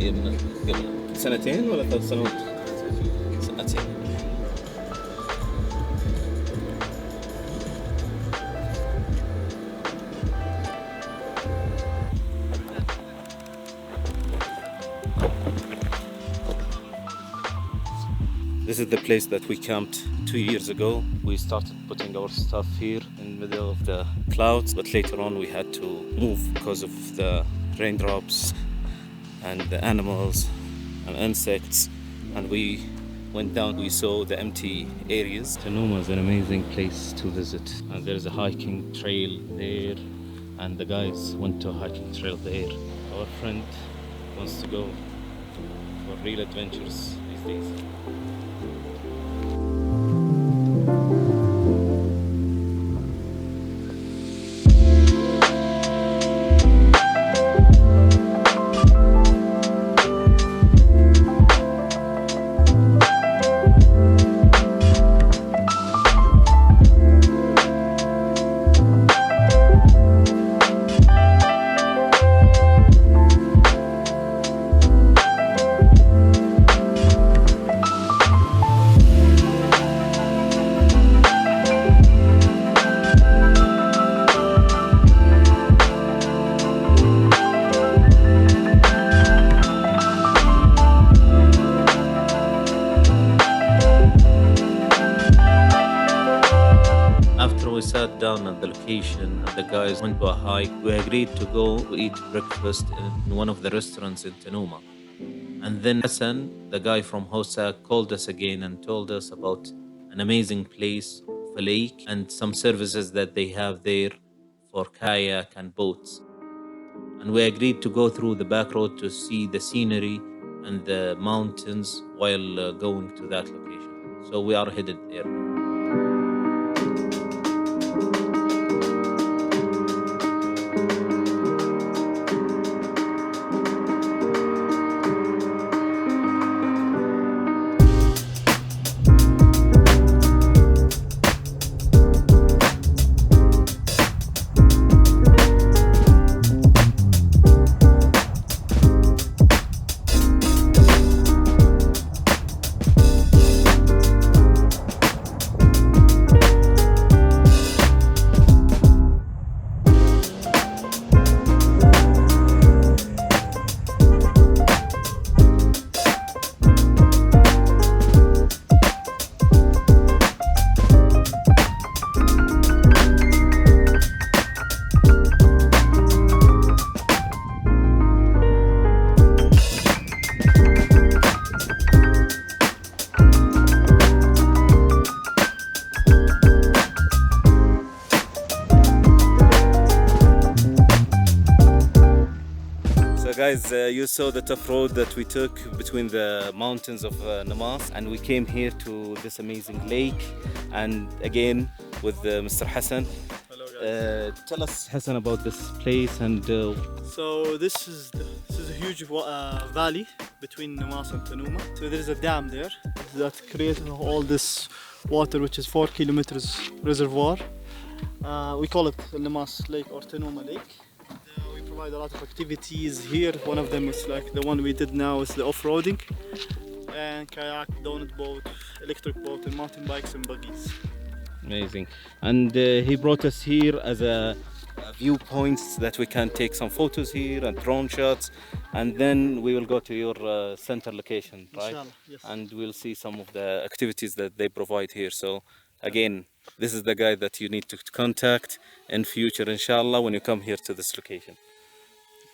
جاية من قبل 2 ولا 3 سنوات؟ سنتين. This is the place that we camped 2 years ago. We started putting our stuff here in the middle of the clouds, but later on we had to move because of the raindrops and the animals and insects, and we went down. We saw the empty areas. Tanuma is an amazing place to visit, and there's a hiking trail there, and the guys went to a hiking trail there. Our friend wants to go for real adventures these days. We sat down at the location and the guys went to a hike. We agreed to go eat breakfast in one of the restaurants in Tanuma. And then Hassan, the guy from Hosa, called us again and told us about an amazing place, a lake, and some services that they have there for kayak and boats. And we agreed to go through the back road to see the scenery and the mountains while going to that location. So we are headed there. Guys, you saw the tough road that we took between the mountains of Namas, and we came here to this amazing lake, and again with Mr. Hassan. Hello guys. Tell us, Hassan, about this place. And so this is a huge valley between Namas and Tanuma. So there is a dam there that creates all this water, which is 4 kilometers reservoir. We call it Namas Lake or Tanuma Lake. We provide a lot of activities here. One of them is like the one we did now is the off-roading and kayak, donut boat, electric boat, and mountain bikes and buggies. Amazing. And he brought us here as a viewpoints that we can take some photos here and drone shots, and then we will go to your center location, right? Inshallah, yes. And we'll see some of the activities that they provide here. So again, this is the guy that you need to contact in future, inshallah, when you come here to this location.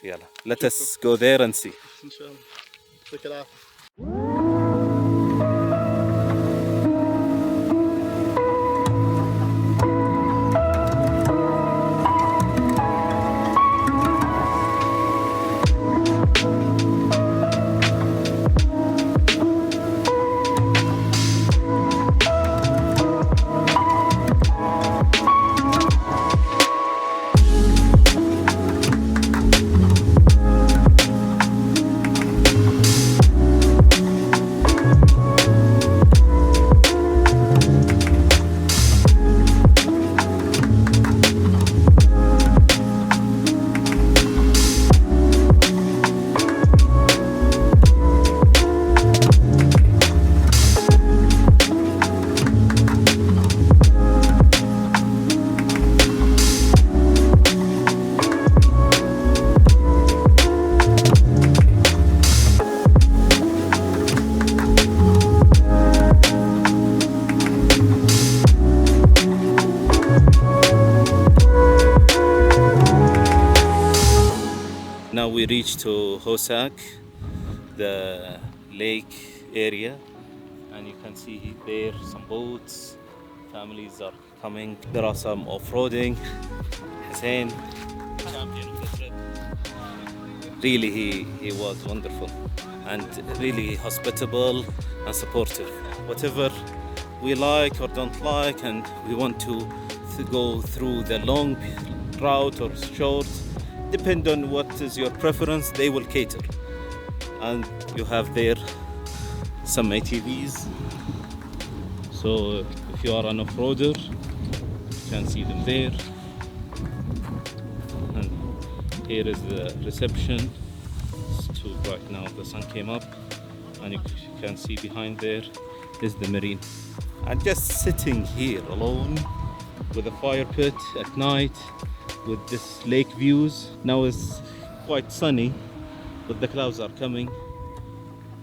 Yalla, let us go there and see. Inshallah. Take it out. now we reach to Hosak, the lake area, and you can see there some boats, families are coming. There are some off-roading. Hussein, champion of the trip. Really, he was wonderful and really hospitable and supportive. Whatever we like or don't like, and we want to go through the long route or short, depend on what is your preference, they will cater. And you have there some ATVs, so if you are an off-roader, you can see them there. And here is the reception. It's too bright now, the sun came up, and you can see behind there is the marine. And just sitting here alone with a fire pit at night with this lake views. Now it's quite sunny, but the clouds are coming,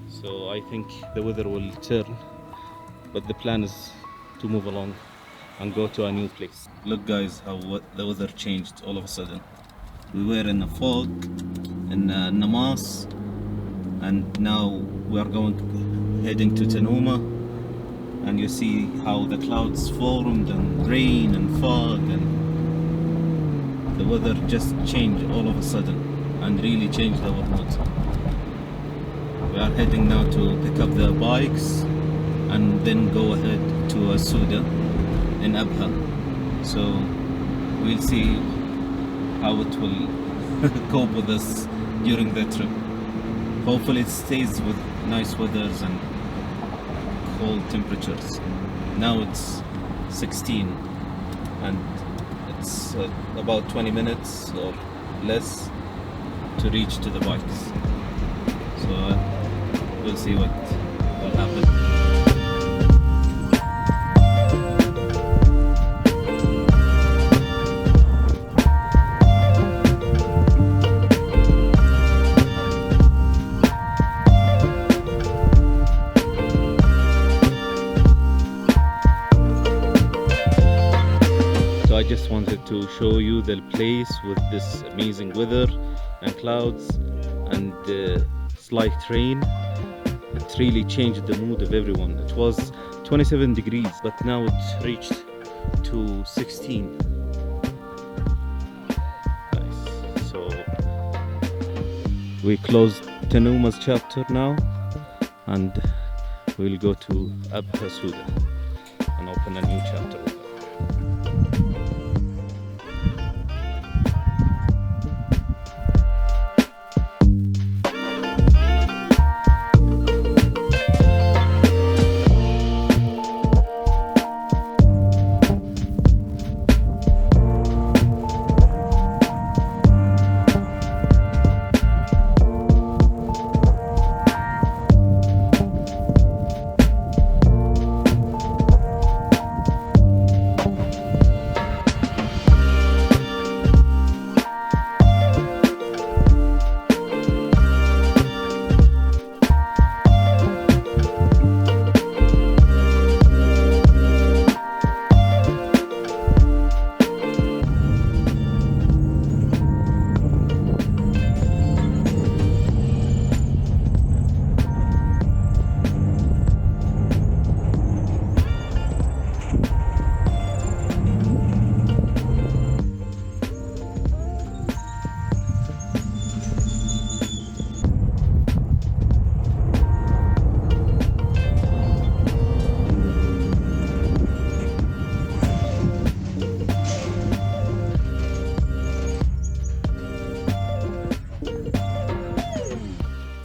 so I think the weather will turn, but the plan is to move along and go to a new place. Look guys, how the weather changed all of a sudden. We were in a fog in Namas, and now we are heading to Tanuma, and you see how the clouds formed and rain and fog, and the weather just changed all of a sudden and really changed our mood. We are heading now to pick up the bikes and then go ahead to Sawda in Abha. So we'll see how it will cope with us during the trip. Hopefully it stays with nice weathers and cold temperatures. Now it's 16 and it's about 20 minutes or less to reach to the bikes. So we'll see what will happen. I just wanted to show you the place with this amazing weather and clouds and slight rain. It really changed the mood of everyone. It was 27 degrees, but now it's reached to 16. Nice. So we closed Tanuma's chapter now, and we'll go to Abha Sawda and open a new chapter with her.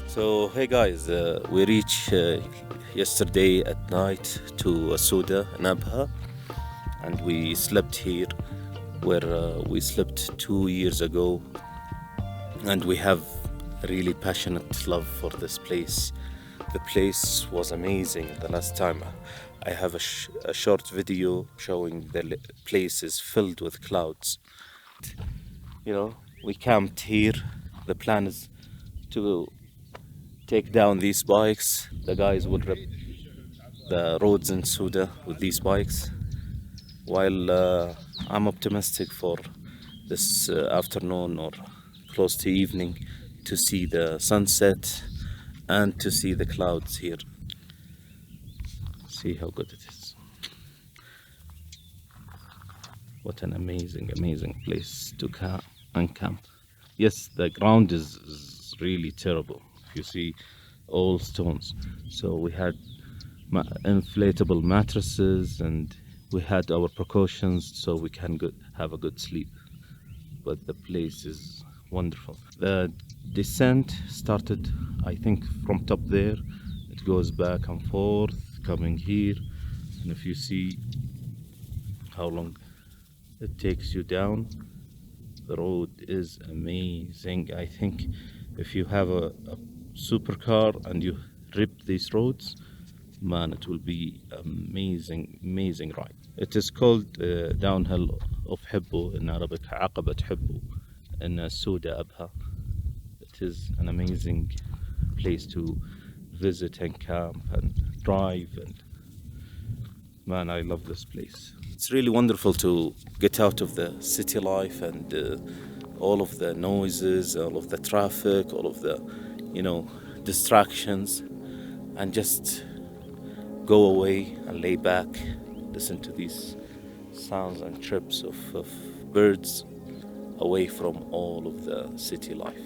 So hey guys, we reached yesterday at night to Sawda in Abha, and we slept here where we slept 2 years ago, and we have a really passionate love for this place. The place was amazing the last time. I have a short video showing the place is filled with clouds. You know, we camped here. The plan is to take down these bikes. The guys will rip the roads in Sawda with these bikes, while I'm optimistic for this afternoon or close to evening to see the sunset and to see the clouds here. See how good it is. What an amazing, amazing place to camp. Yes, the ground is really terrible. You see all stones. So we had inflatable mattresses, and we had our precautions so we can have a good sleep. But the place is wonderful. The descent started, I think, from top there. It goes back and forth, coming here. And if you see how long it takes you down, the road is amazing. I think if you have a supercar and you rip these roads, man, it will be amazing ride. It is called downhill of Hibbo in Arabic, عقبة حبو in Sawda, Abha. It is an amazing place to visit and camp and drive, and man, I love this place. It's really wonderful to get out of the city life and all of the noises, all of the traffic, all of the, distractions, and just go away and lay back, listen to these sounds and chirps of birds away from all of the city life.